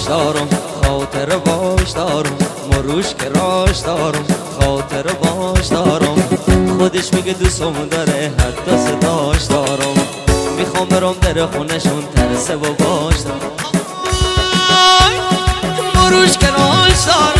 دارم خاطر باش دارم مروش که راش دارم خاطر باش دارم خودش میگه دوستم داره حتی صداش دارم میخوام برام در خونشون ترسه و باش دارم مروش که راش دارم